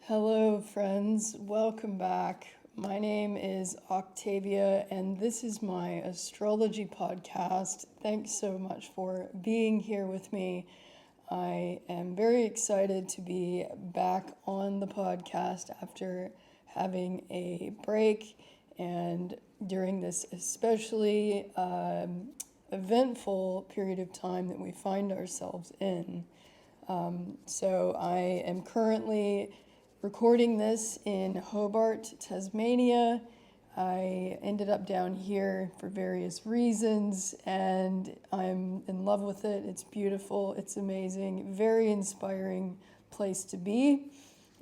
Hello, friends. Welcome back. My name is Octavia, and this is my astrology podcast. Thanks so much for being here with me. I am very excited to be back on the podcast after having a break and during this especially eventful period of time that we find ourselves in. So I am currently recording this in Hobart, Tasmania. I ended up down here for various reasons, and I'm in love with it. It's beautiful, it's amazing, very inspiring place to be.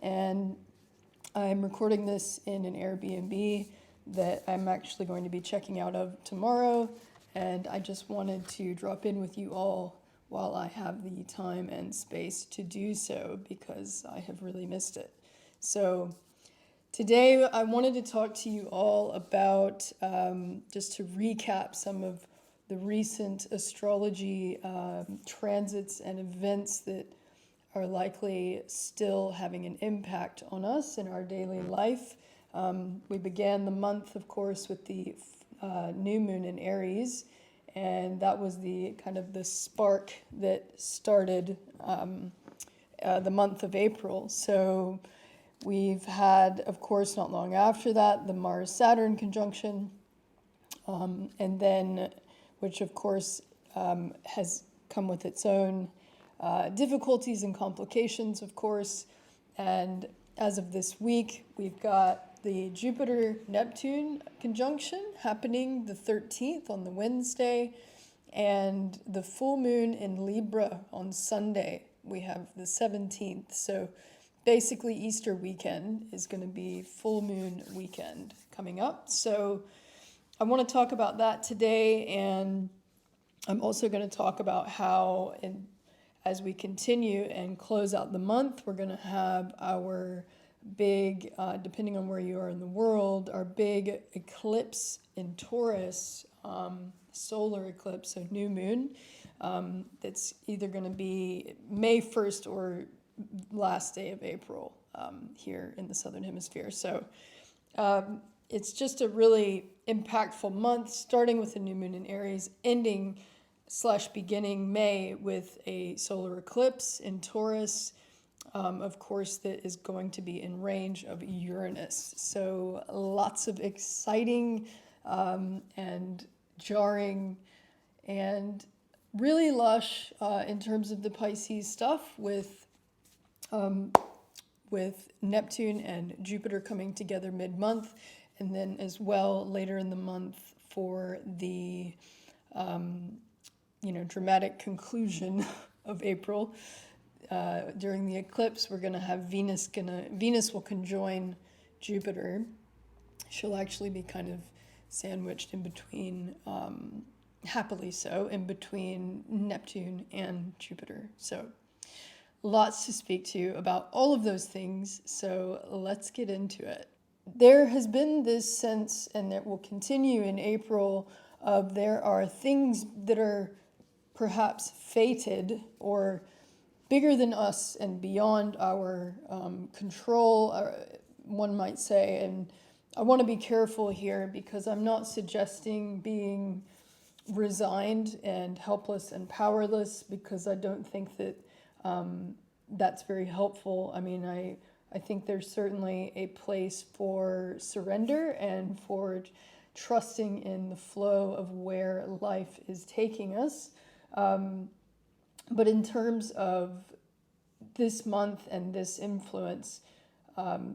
And I'm recording this in an Airbnb that I'm actually going to be checking out of tomorrow, and I just wanted to drop in with you all while I have the time and space to do so because I have really missed it. So today I wanted to talk to you all about, just to recap some of the recent astrology transits and events that are likely still having an impact on us in our daily life. We began the month, of course, with the new moon in Aries, and that was the kind of the spark that started the month of April. So we've had, of course, not long after that, the Mars-Saturn conjunction, and then, which of course has come with its own difficulties and complications, of course. And as of this week, we've got the Jupiter-Neptune conjunction happening the 13th on the Wednesday, and the full moon in Libra on Sunday. We have the 17th. So basically Easter weekend is going to be full moon weekend coming up. So I want to talk about that today, and I'm also going to talk about how, as we continue and close out the month, we're going to have our big, depending on where you are in the world, our big eclipse in Taurus, solar eclipse, so new moon, that's either going to be May 1st or last day of April here in the Southern Hemisphere. So it's just a really impactful month, starting with a new moon in Aries, beginning May with a solar eclipse in Taurus, of course, that is going to be in range of Uranus. So lots of exciting and jarring and really lush in terms of the Pisces stuff with Neptune and Jupiter coming together mid-month, and then as well later in the month for the dramatic conclusion of April. During the eclipse, we're going to have Venus will conjoin Jupiter. She'll actually be kind of sandwiched in between, happily so, in between Neptune and Jupiter. So lots to speak to about all of those things, so let's get into it. There has been this sense, and that will continue in April, of there are things that are perhaps fated or bigger than us and beyond our control, one might say. And I want to be careful here because I'm not suggesting being resigned and helpless and powerless, because I don't think that that's very helpful. I mean, I think there's certainly a place for surrender and for trusting in the flow of where life is taking us. But in terms of this month and this influence,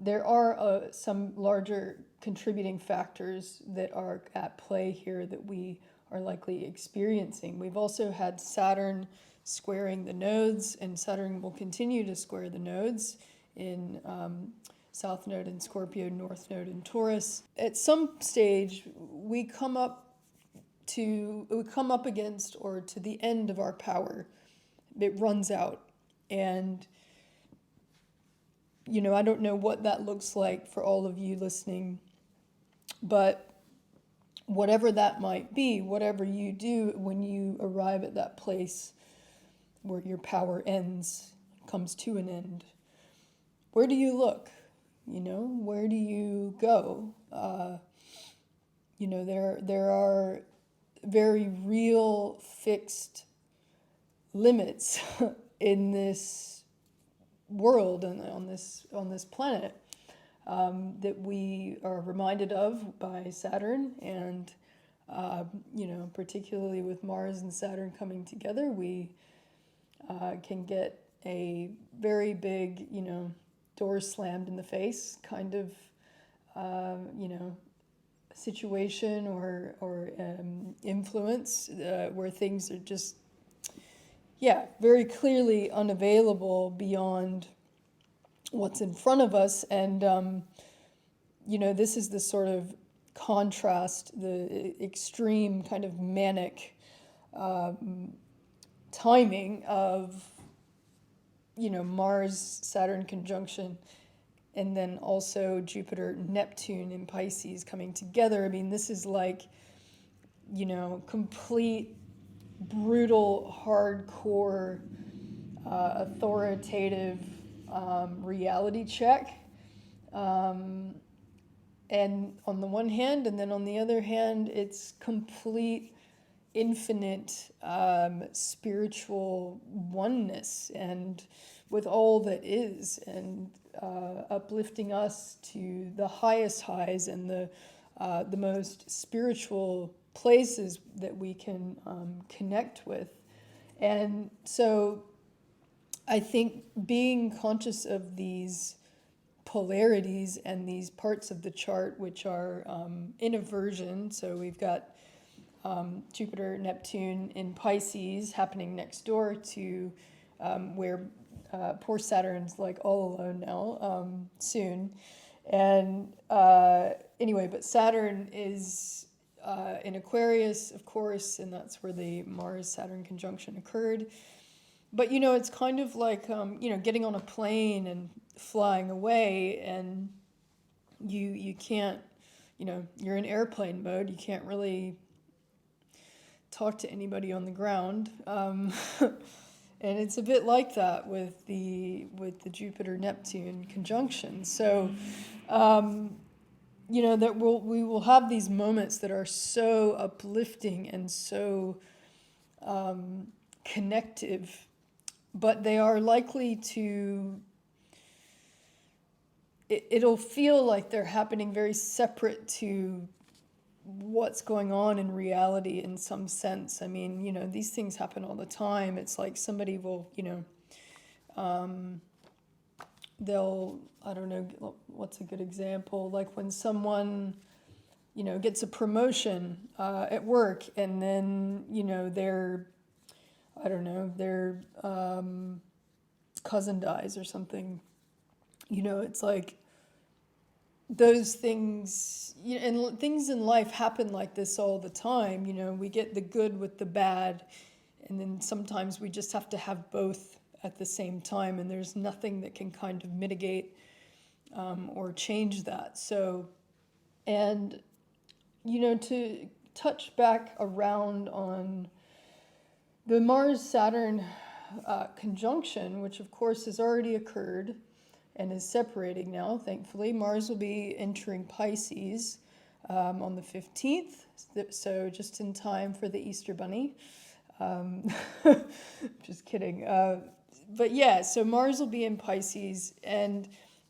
there are some larger contributing factors that are at play here that we are likely experiencing. We've also had Saturn squaring the nodes, and Saturn will continue to square the nodes in South Node in Scorpio, North Node in Taurus. At some stage, we come up against or to the end of our power. It runs out, and I don't know what that looks like for all of you listening, but whatever that might be, whatever you do when you arrive at that place where your power ends, comes to an end, where do you look? Where do you go? There are very real fixed limits in this world and on this planet, that we are reminded of by Saturn, and particularly with Mars and Saturn coming together, we can get a very big, door slammed in the face kind of, situation or influence, where things are just, very clearly unavailable beyond what's in front of us. And, this is the sort of contrast, the extreme kind of manic timing of, Mars Saturn conjunction, and then also Jupiter Neptune in Pisces coming together. I mean, this is like, complete brutal, hardcore, authoritative reality check. And on the one hand, and then on the other hand, it's complete, infinite spiritual oneness, and with all that is, and uplifting us to the highest highs and the most spiritual places that we can connect with. And so I think being conscious of these polarities and these parts of the chart which are in aversion, so we've got Jupiter, Neptune in Pisces happening next door to where poor Saturn's like all alone now, soon. And anyway, but Saturn is in Aquarius, of course, and that's where the Mars-Saturn conjunction occurred. But, it's kind of like, getting on a plane and flying away, and you can't, you're in airplane mode. You can't really talk to anybody on the ground. And it's a bit like that with the Jupiter-Neptune conjunction. So, that we will have these moments that are so uplifting and so connective, but they are likely to, it'll feel like they're happening very separate to what's going on in reality in some sense. I mean, these things happen all the time. It's like somebody will, they'll, I don't know, what's a good example? Like when someone, gets a promotion at work, and then, their cousin dies or something. It's like those things, and things in life happen like this all the time. We get the good with the bad, and then sometimes we just have to have both at the same time, and there's nothing that can kind of mitigate or change that. So, and, to touch back around on the Mars-Saturn conjunction, which of course has already occurred and is separating now, thankfully. Mars will be entering Pisces on the 15th, so just in time for the Easter Bunny. Just kidding. But yeah, so Mars will be in Pisces, and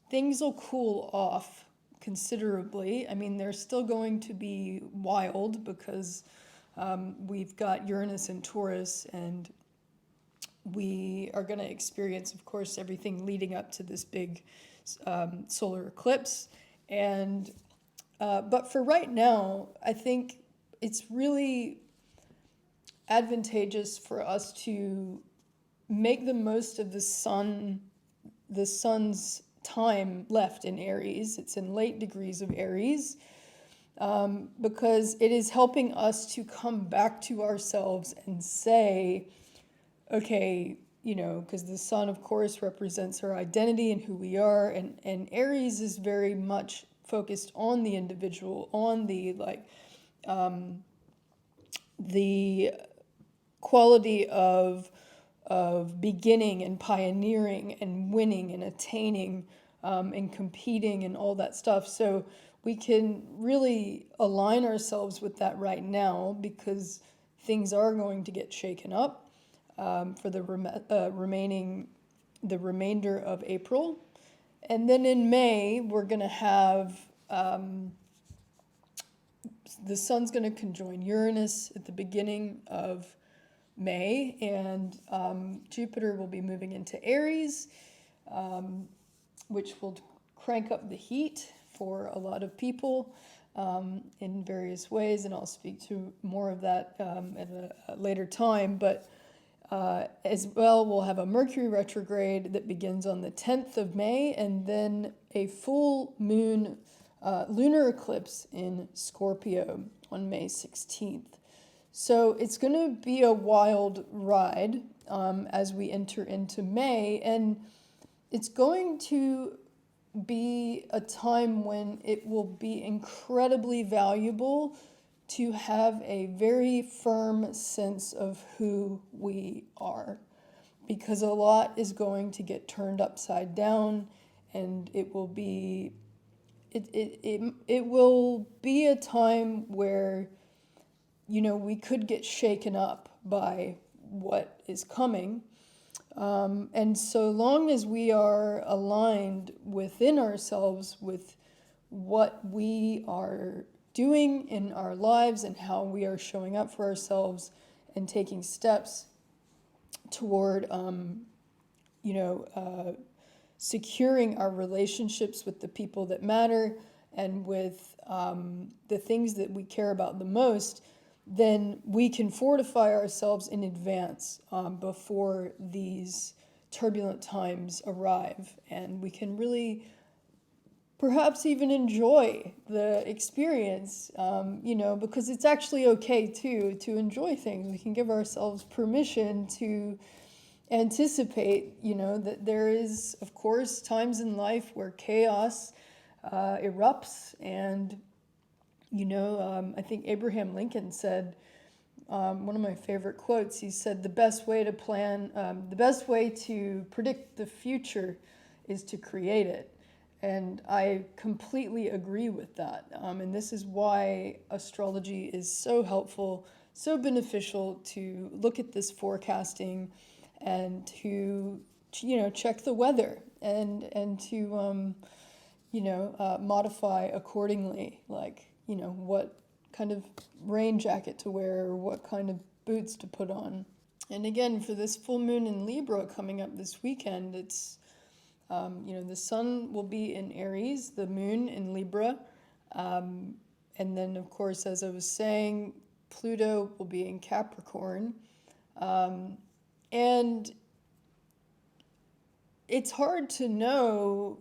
things will cool off considerably. I mean, they're still going to be wild because we've got Uranus in Taurus, and we are going to experience, of course, everything leading up to this big solar eclipse. And but for right now, I think it's really advantageous for us to make the most of the sun's time left in Aries. It's in late degrees of Aries, because it is helping us to come back to ourselves and say, okay, because the sun, of course, represents our identity and who we are, and Aries is very much focused on the individual, on the the quality of beginning and pioneering and winning and attaining and competing and all that stuff. So we can really align ourselves with that right now, because things are going to get shaken up for the remainder of April. And then in May, we're going to have the sun's going to conjoin Uranus at the beginning of May, and Jupiter will be moving into Aries, which will crank up the heat for a lot of people in various ways, and I'll speak to more of that at a later time. But as well, we'll have a Mercury retrograde that begins on the 10th of May, and then a full moon lunar eclipse in Scorpio on May 16th. So it's going to be a wild ride as we enter into May, and it's going to be a time when it will be incredibly valuable to have a very firm sense of who we are, because a lot is going to get turned upside down, and it will be a time where, we could get shaken up by what is coming. And so long as we are aligned within ourselves with what we are doing in our lives and how we are showing up for ourselves and taking steps toward, securing our relationships with the people that matter and with the things that we care about the most, then we can fortify ourselves in advance before these turbulent times arrive. And we can really perhaps even enjoy the experience, because it's actually okay to enjoy things. We can give ourselves permission to anticipate, that there is, of course, times in life where chaos erupts. And I think Abraham Lincoln said, one of my favorite quotes, he said, the best way to predict the future is to create it. And I completely agree with that. And this is why astrology is so helpful, so beneficial to look at this forecasting and to, check the weather and to, modify accordingly, like, what kind of rain jacket to wear or what kind of boots to put on. And again, for this full moon in Libra coming up this weekend, it's, the sun will be in Aries, the moon in Libra. And then, of course, as I was saying, Pluto will be in Capricorn. And it's hard to know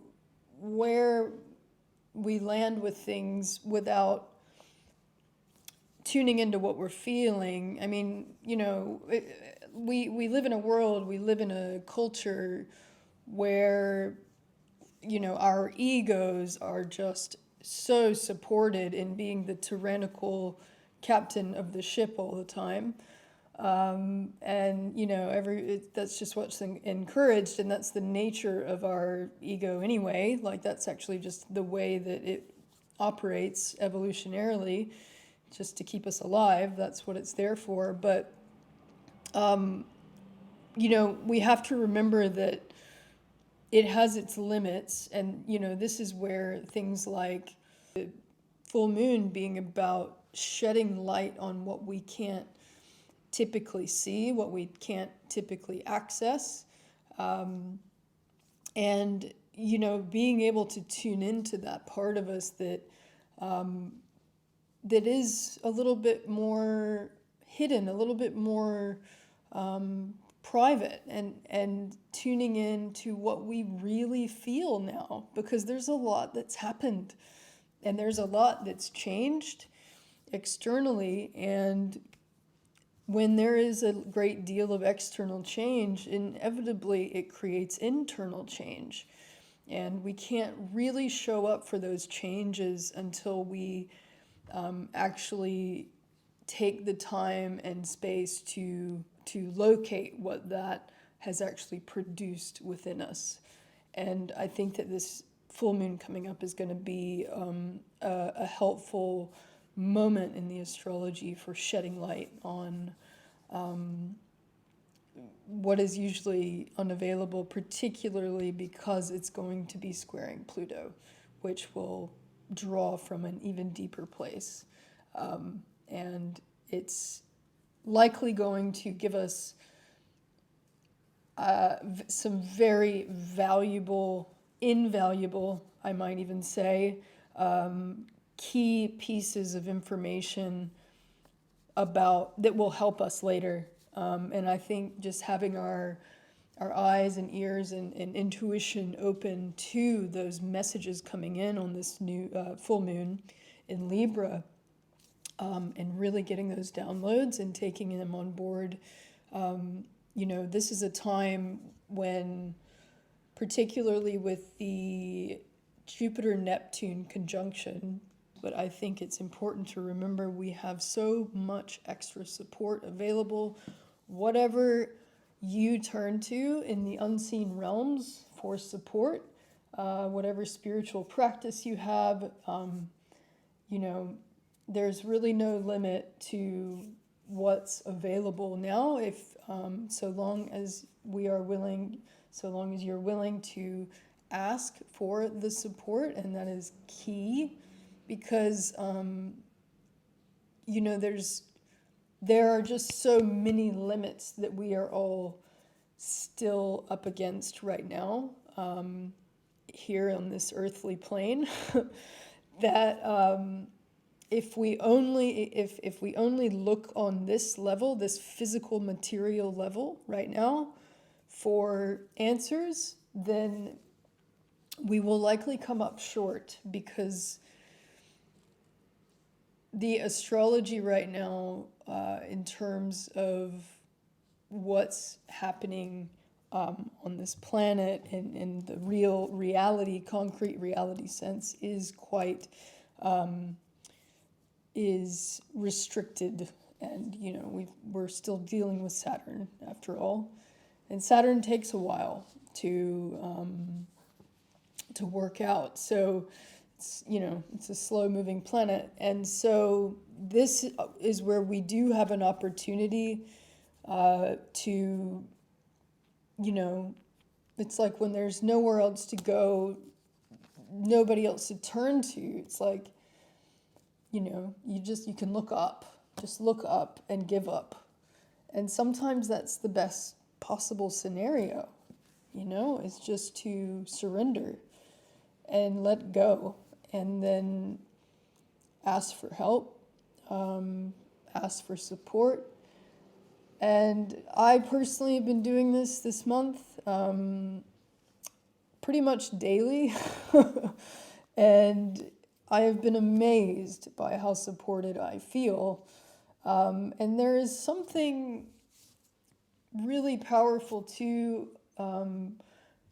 where we land with things without tuning into what we're feeling. I mean, we live in a world, we live in a culture where, our egos are just so supported in being the tyrannical captain of the ship all the time. And, that's just what's encouraged, and that's the nature of our ego anyway. Like, that's actually just the way that it operates evolutionarily, just to keep us alive. That's what it's there for. But, we have to remember that it has its limits. And, this is where things like the full moon being about shedding light on what we can't typically see, what we can't typically access, and being able to tune into that part of us that that is a little bit more hidden, a little bit more private, and tuning in to what we really feel now, because there's a lot that's happened and there's a lot that's changed externally. And when there is a great deal of external change, inevitably it creates internal change. And we can't really show up for those changes until we actually take the time and space to locate what that has actually produced within us. And I think that this full moon coming up is going to be a helpful moment in the astrology for shedding light on what is usually unavailable, particularly because it's going to be squaring Pluto, which will draw from an even deeper place. And it's likely going to give us some very valuable, invaluable, I might even say, key pieces of information about that will help us later. And I think just having our eyes and ears and intuition open to those messages coming in on this new full moon in Libra, and really getting those downloads and taking them on board. This is a time when, particularly with the Jupiter-Neptune conjunction, but I think it's important to remember we have so much extra support available. Whatever you turn to in the unseen realms for support, whatever spiritual practice you have, there's really no limit to what's available now, if so long as you're willing to ask for the support, and that is key, because there are just so many limits that we are all still up against right now, here on this earthly plane, that if we only look on this level, this physical material level right now for answers, then we will likely come up short, because the astrology right now, in terms of what's happening on this planet in the real reality, concrete reality sense, is quite is restricted. And we're still dealing with Saturn after all, and Saturn takes a while to work out. So it's a slow moving planet, and so this is where we do have an opportunity to it's like when there's nowhere else to go, nobody else to turn to. It's like you can look up, just look up and give up. And sometimes that's the best possible scenario, it's just to surrender and let go, and then ask for help, ask for support. And I personally have been doing this month pretty much daily, and I have been amazed by how supported I feel. And there is something really powerful too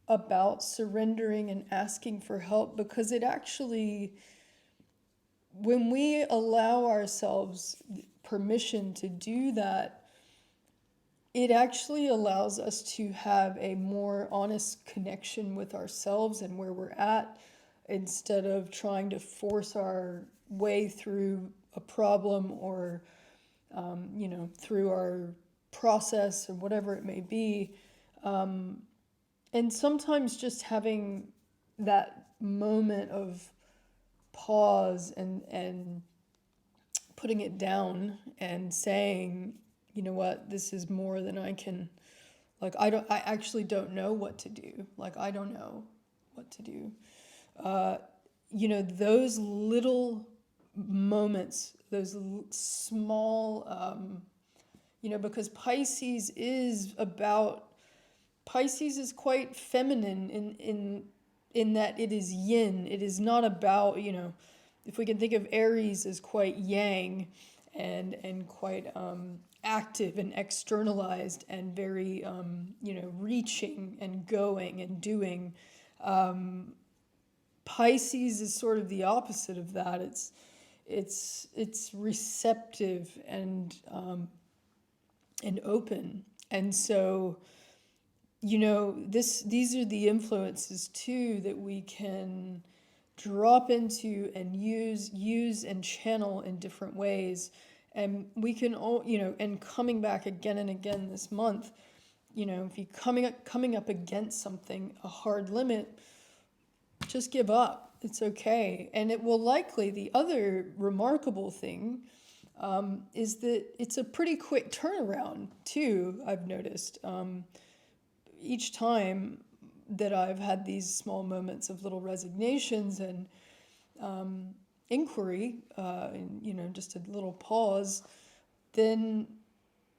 about surrendering and asking for help, because it actually, when we allow ourselves permission to do that, it actually allows us to have a more honest connection with ourselves and where we're at, instead of trying to force our way through a problem or, through our process or whatever it may be. And sometimes just having that moment of pause and putting it down and saying, you know what, this is more than I can, I actually don't know what to do. I don't know what to do. Those little moments, those small, because Pisces is quite feminine in that it is yin. It is not about, if we can think of Aries as quite yang and quite active and externalized and very, reaching and going and doing. Pisces is sort of the opposite of that. It's receptive and open. And so these are the influences too that we can drop into and use and channel in different ways. And we can all, and coming back again and again this month, if you coming up against something, a hard limit, just give up. It's okay. And it will likely, the other remarkable thing is that it's a pretty quick turnaround too, I've noticed. Each time that I've had these small moments of little resignations and inquiry, and, just a little pause, then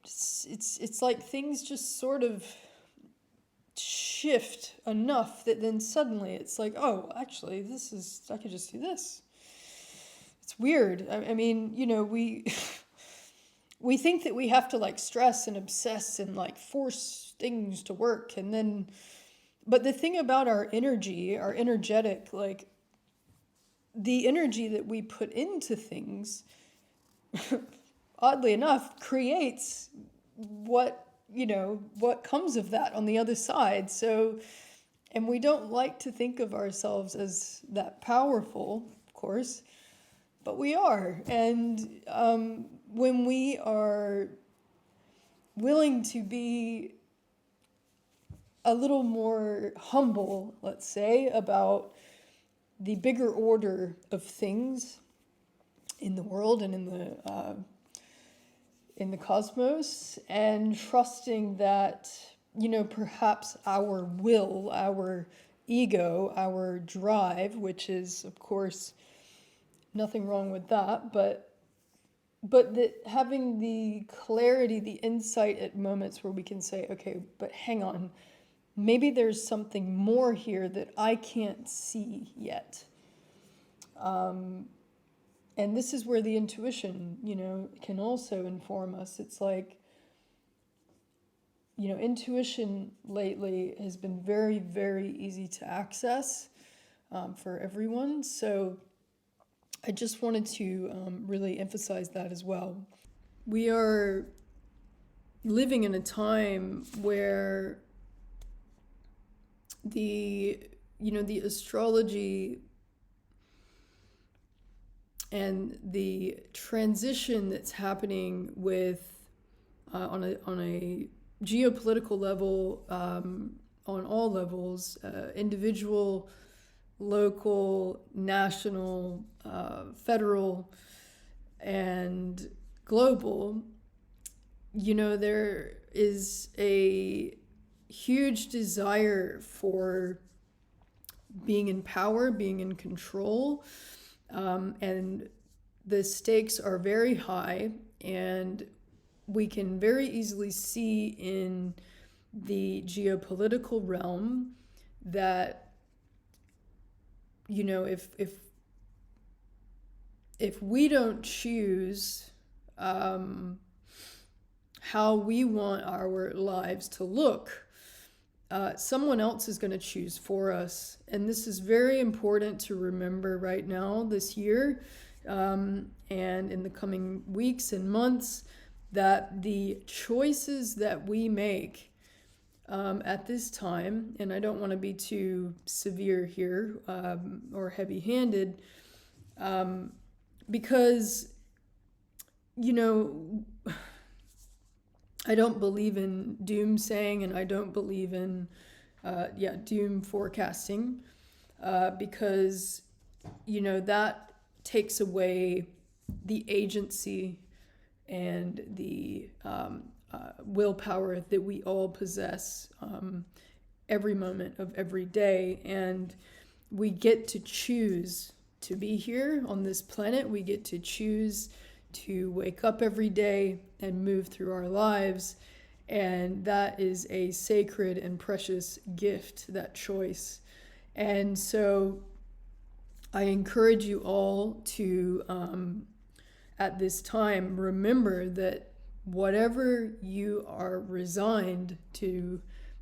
it's like things just sort of shift enough that then suddenly it's like, oh, actually, I could just do this. It's weird. I mean, we think that we have to like stress and obsess and like force things to work, and then, but the thing about our energy, our energetic, like the energy that we put into things, oddly enough, creates what comes of that on the other side. So, and we don't like to think of ourselves as that powerful, of course, but we are. And when we are willing to be a little more humble, let's say, about the bigger order of things in the world and in the cosmos, and trusting that, perhaps our will, our ego, our drive, which is, of course, nothing wrong with that, but that having the clarity, the insight at moments where we can say, okay, but hang on, maybe there's something more here that I can't see yet. And this is where the intuition, can also inform us. It's like, intuition lately has been very, very easy to access for everyone. So I just wanted to really emphasize that as well. We are living in a time where the astrology and the transition that's happening with on a geopolitical level, on all levels, individual, local, national, federal, and global, there is a huge desire for being in power, being in control, and the stakes are very high, and we can very easily see in the geopolitical realm that, if we don't choose how we want our lives to look, someone else is going to choose for us. And this is very important to remember right now, this year, and in the coming weeks and months, that the choices that we make at this time, and I don't want to be too severe here or heavy-handed, because, I don't believe in doomsaying, and I don't believe in, doom forecasting, because, that takes away the agency and the willpower that we all possess every moment of every day. And we get to choose to be here on this planet. We get to choose to wake up every day and move through our lives. And that is a sacred and precious gift, that choice. And so I encourage you all to, at this time, remember that whatever you are resigned to,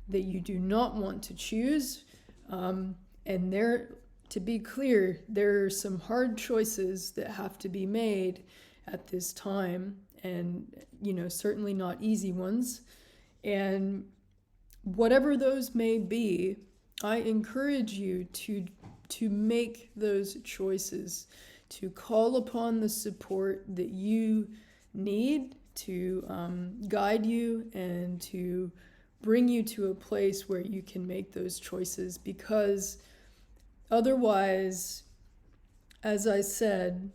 that you do not want to choose, and there, to be clear, there are some hard choices that have to be made at this time, and certainly not easy ones. whatever those may be, I encourage you to make those choices, to call upon the support that you need to guide you and to bring you to a place where you can make those choices, because otherwise, as I said,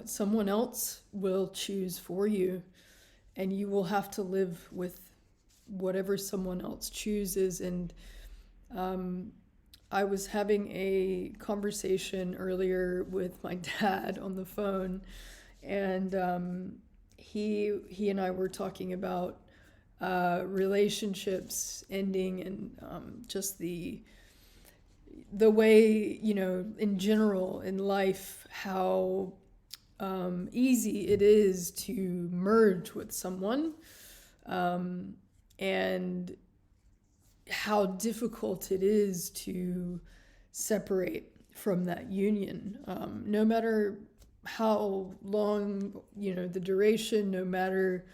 someone else will choose for you, and you will have to live with whatever someone else chooses. And I was having a conversation earlier with my dad on the phone, and he and I were talking about relationships ending, and just the way, in general in life, how easy it is to merge with someone, and how difficult it is to separate from that union, no matter how long, the duration, no matter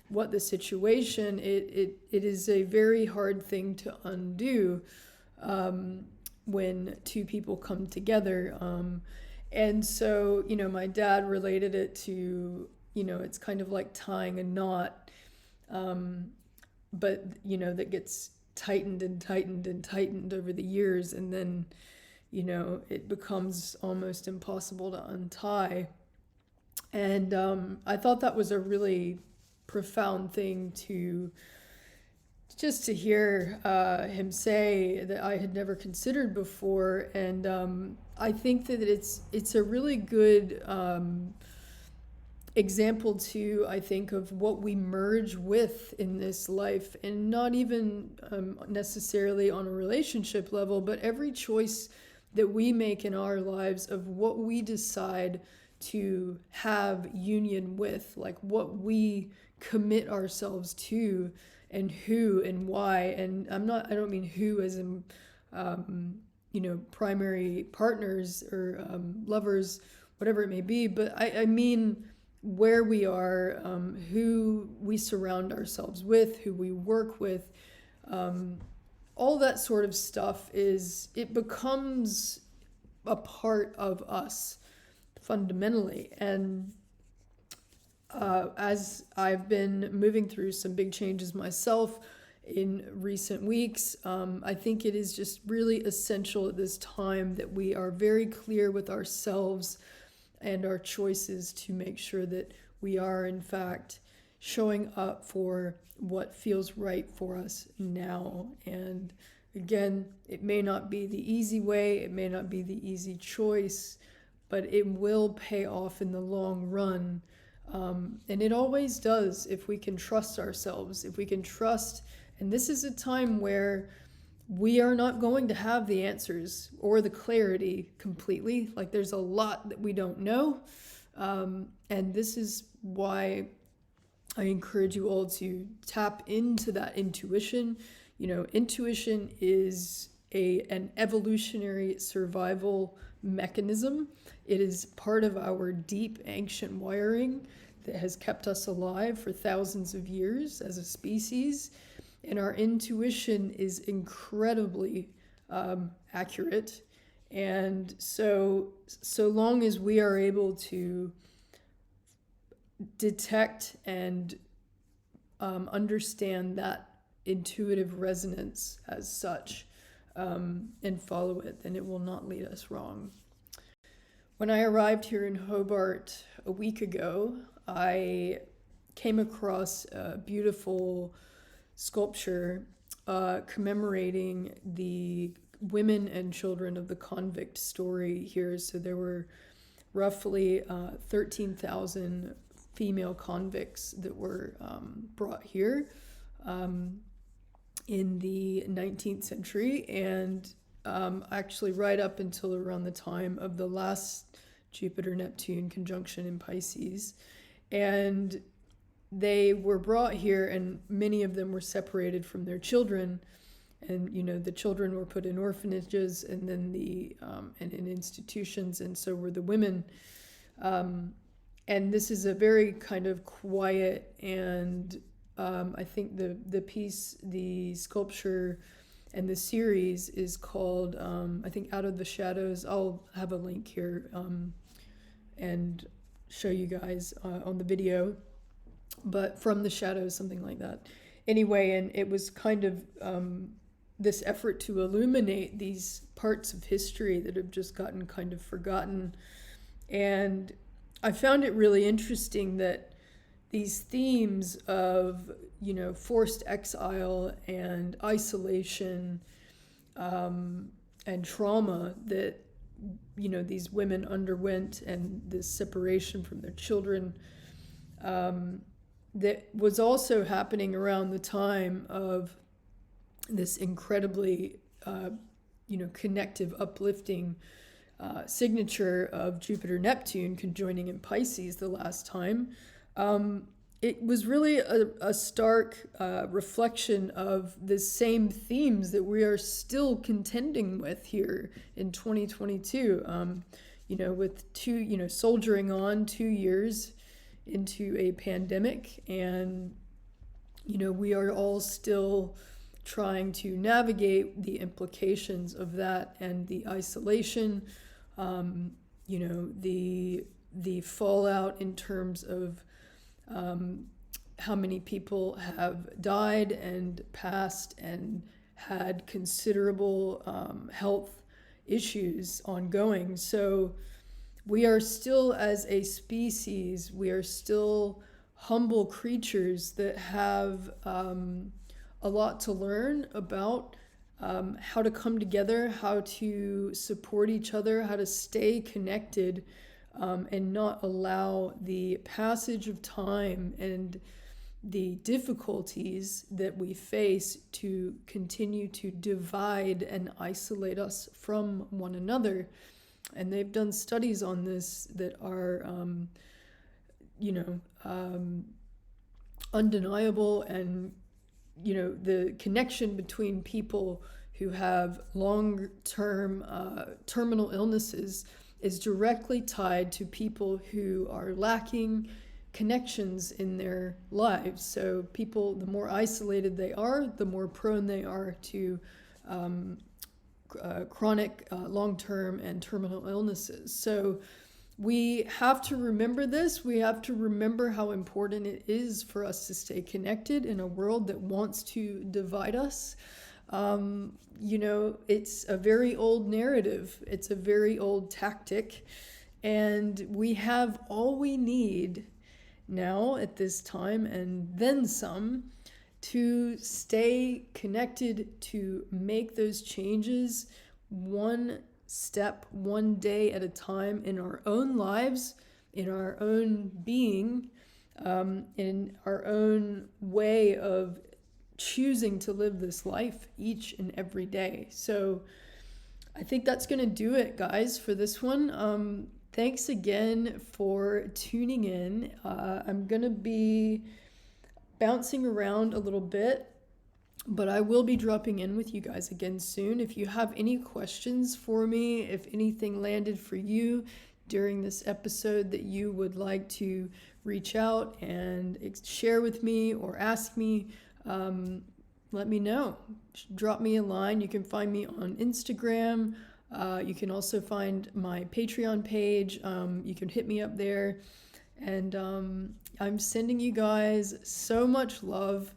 what the situation, it is a very hard thing to undo when two people come together. And so, my dad related it to, it's kind of like tying a knot, but, that gets tightened and tightened and tightened over the years, and then, it becomes almost impossible to untie. And I thought that was a really profound thing to hear him say, that I had never considered before. And I think that it's a really good example too, I think, of what we merge with in this life, and not even necessarily on a relationship level, but every choice that we make in our lives of what we decide to have union with, like what we commit ourselves to, and who and why. And I don't mean who as in primary partners or lovers, whatever it may be, but I mean where we are, who we surround ourselves with, who we work with, all that sort of stuff. It becomes a part of us fundamentally. And as I've been moving through some big changes myself in recent weeks, I think it is just really essential at this time that we are very clear with ourselves and our choices, to make sure that we are in fact showing up for what feels right for us now. And again, it may not be the easy way, it may not be the easy choice, but it will pay off in the long run. And it always does, if we can trust ourselves, if we can trust. And this is a time where we are not going to have the answers or the clarity completely. Like, there's a lot that we don't know. And this is why I encourage you all to tap into that intuition. Intuition is an evolutionary survival mechanism. It is part of our deep ancient wiring that has kept us alive for thousands of years as a species. And our intuition is incredibly accurate. And so long as we are able to detect and understand that intuitive resonance as such, and follow it, then it will not lead us wrong. When I arrived here in Hobart a week ago, I came across a beautiful sculpture commemorating the women and children of the Convict story here. So there were roughly 13,000 female convicts that were brought here in the 19th century, and actually right up until around the time of the last Jupiter-Neptune conjunction in Pisces. And they were brought here, and many of them were separated from their children. And, the children were put in orphanages and then and in institutions, and so were the women. And this is a very kind of quiet and I think the piece, the sculpture, and the series is called, I think, Out of the Shadows. I'll have a link here and show you guys on the video, but From the Shadows, something like that. Anyway, and it was kind of this effort to illuminate these parts of history that have just gotten kind of forgotten. And I found it really interesting that these themes of, forced exile and isolation and trauma that, these women underwent, and this separation from their children, that was also happening around the time of this incredibly, connective, uplifting signature of Jupiter-Neptune conjoining in Pisces the last time. It was really a stark reflection of the same themes that we are still contending with here in 2022. With soldiering on 2 years into a pandemic, and we are all still trying to navigate the implications of that and the isolation, the fallout in terms of how many people have died and passed and had considerable health issues ongoing. So we are still, as a species, we are still humble creatures that have a lot to learn about how to come together, how to support each other, how to stay connected, and not allow the passage of time and the difficulties that we face to continue to divide and isolate us from one another. And they've done studies on this that are, undeniable, and, the connection between people who have long-term terminal illnesses is directly tied to people who are lacking connections in their lives. So people, the more isolated they are, the more prone they are to chronic, long-term, and terminal illnesses. So we have to remember this. We have to remember how important it is for us to stay connected in a world that wants to divide us. It's a very old narrative. It's a very old tactic. And we have all we need now at this time, and then some, to stay connected, to make those changes one step, one day at a time in our own lives, in our own being, in our own way of choosing to live this life each and every day. So I think that's going to do it, guys, for this one. Thanks again for tuning in. I'm going to be bouncing around a little bit, but I will be dropping in with you guys again soon. If you have any questions for me, if anything landed for you during this episode that you would like to reach out and share with me or ask me, let me know. Drop me a line. You can find me on Instagram. You can also find my Patreon page. You can hit me up there. And I'm sending you guys so much love.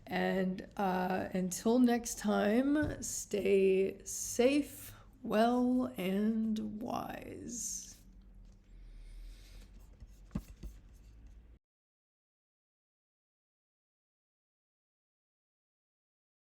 And until next time, stay safe, well, and wise.